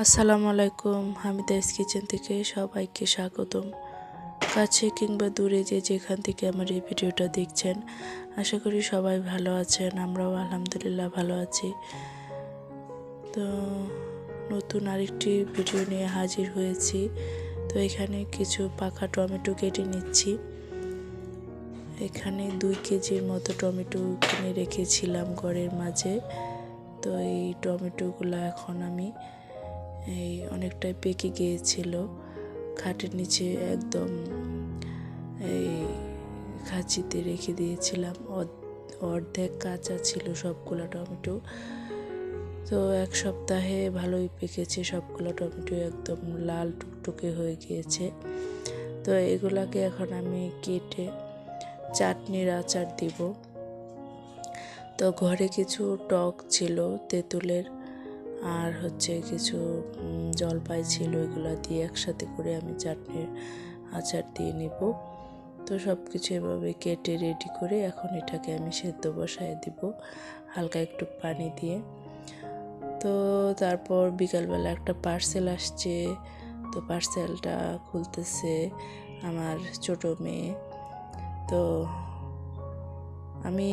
আসসালামু আলাইকুম। হামিদাস কিচেন থেকে সবাইকে স্বাগতম। কাছে কিংবা দূরে যেখান থেকে আমার এই ভিডিওটা দেখছেন, আশা করি সবাই ভালো আছেন। আমরাও আলহামদুলিল্লাহ ভালো আছি। তো নতুন আরেকটি ভিডিও নিয়ে হাজির হয়েছি। তো এখানে কিছু পাকা টমেটো কেটে নিচ্ছি। এখানে 2 কেজির মতো টমেটো কিনে রেখেছিলাম ঘরের মাঝে। তো এই টমেটোগুলো এখন আমি অনেকটাই পেকে গিয়েছিল, খাটের নিচে একদম এই খাঁচিতে রেখে দিয়েছিলাম। অর্ধেক কাঁচা ছিল সবগুলো টমেটো। তো এক সপ্তাহে ভালোই পেকেছে সবগুলো টমেটো, একদম লাল টুকটুকে হয়ে গিয়েছে। তো এগুলাকে এখন আমি কেটে চাটনির আচার দিব। তো ঘরে কিছু টক ছিল তেঁতুলের, আর কিছু জলপাই ছিল, এগুলো দিয়ে একসাথে করে আমি চাটনির আচার দিয়ে নিব। তো সব কিছু এভাবে কেটে রেডি করে এখন এটাকে আমি সেদ্ধ বসায় দিব হালকা একটু পানি দিয়ে। তো তারপর বিকালবেলা একটা পার্সেল আসছে। তো পার্সেলটা খুলতেছে আমার ছোট মেয়ে। তো আমি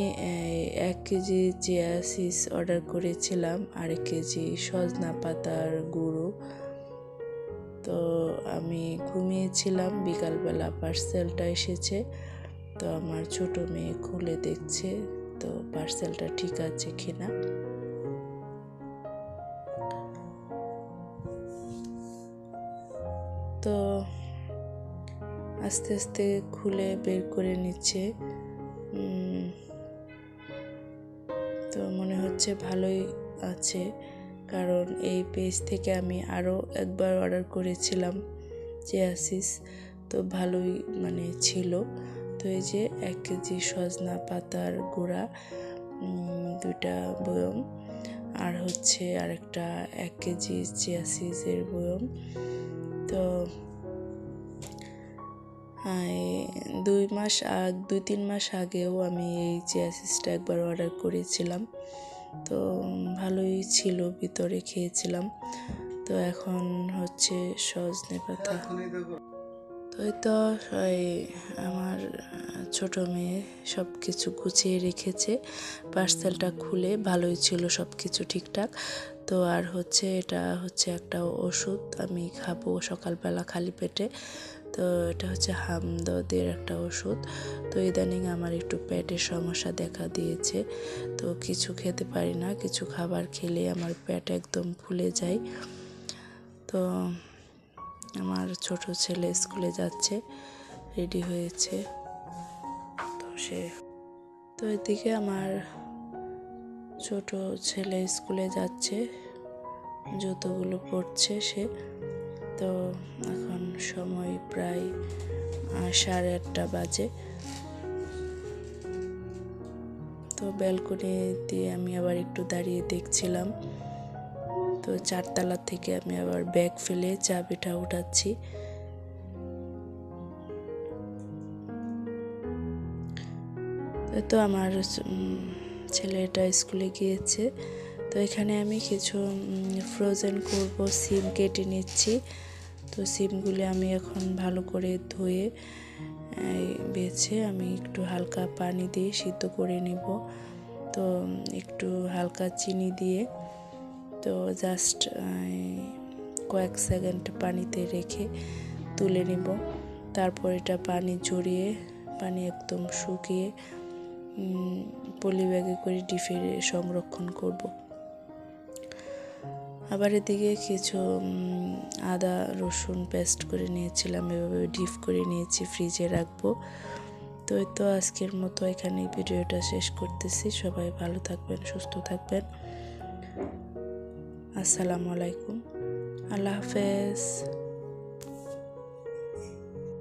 1 কেজি চিয়া সিড অর্ডার করেছিলাম, আর 1 কেজি সজনা পাতার গুঁড়ো। তো আমি ঘুমিয়েছিলাম, বিকালবেলা পার্সেলটা এসেছে। তো আমার ছোট মেয়ে খুলে দেখছে তো পার্সেলটা ঠিক আছে কিনা। তো আস্তে আস্তে খুলে বের করে নিচ্ছে। তো মনে হচ্ছে ভালোই আছে, কারণ এই পেজ থেকে আমি আরও একবার অর্ডার করেছিলাম চিয়া সিড। তো ভালোই ছিল। তো এই যে 1 কেজি সজনা পাতার গুঁড়া, 2টা বয়ম, আর আরেকটা 1 কেজি চিয়া সিডের বয়ম। তো 2-3 মাস আগেও আমি এই চিয়া সিডটা একবার অর্ডার করেছিলাম। তো ভালোই ছিল, ভিতরে খেয়েছিলাম। তো এখন সজনে পাতা। তো আমার ছোট মেয়ে সব কিছু গুছিয়ে রেখেছে। পার্সেলটা খুলে ভালোই ছিল, সব কিছু ঠিকঠাক। তো আর এটা একটা ওষুধ আমি খাবো সকালবেলা খালি পেটে। তো এটা হামদর্দের একটা ওষুধ। তো ইদানিং আমার একটু পেটের সমস্যা দেখা দিয়েছে। তো কিছু খেতে পারি না, কিছু খাবার খেলে আমার পেট একদম ফুলে যায়। তো আমার ছোট ছেলে স্কুলে যাচ্ছে, রেডি হয়েছে। তো এদিকে আমার ছোট ছেলে স্কুলে যাচ্ছে, জুতোগুলো পরছে সে। তো এখন সময় প্রায় 8:30 বাজে। তো ব্যালকনি দিয়ে আমি আবার একটু দাঁড়িয়ে দেখছিলাম। তো 4 তলা থেকে আমি আবার ব্যাগ ফেলে চাবিটা উঠাচ্ছি। তো আমার ছেলেটা স্কুলে গিয়েছে। তো এখানে আমি কিছু ফ্রোজেন করব, সিম কেটে নিচ্ছি। তো সিমগুলি আমি এখন ভালো করে ধুয়ে বেছে আমি একটু হালকা পানি দিয়ে সিদ্ধ করে নিব। তো একটু হালকা চিনি দিয়ে তো জাস্ট কয়েক সেকেন্ড পানিতে রেখে তুলে নিব। তারপর এটা পানি ঝরিয়ে, পানি একদম শুকিয়ে পলি ব্যাগে করে ডিপে সংরক্ষণ করব। আবার এদিকে কিছু আদা রসুন পেস্ট করে নিয়েছিলাম, এভাবে ডিপ করে নিয়েছি, ফ্রিজে রাখবো। তো আজকের মতো এখানে ভিডিওটা শেষ করতেছি। সবাই ভালো থাকবেন, সুস্থ থাকবেন। আসসালামু আলাইকুম, আল্লাহ হাফেজ।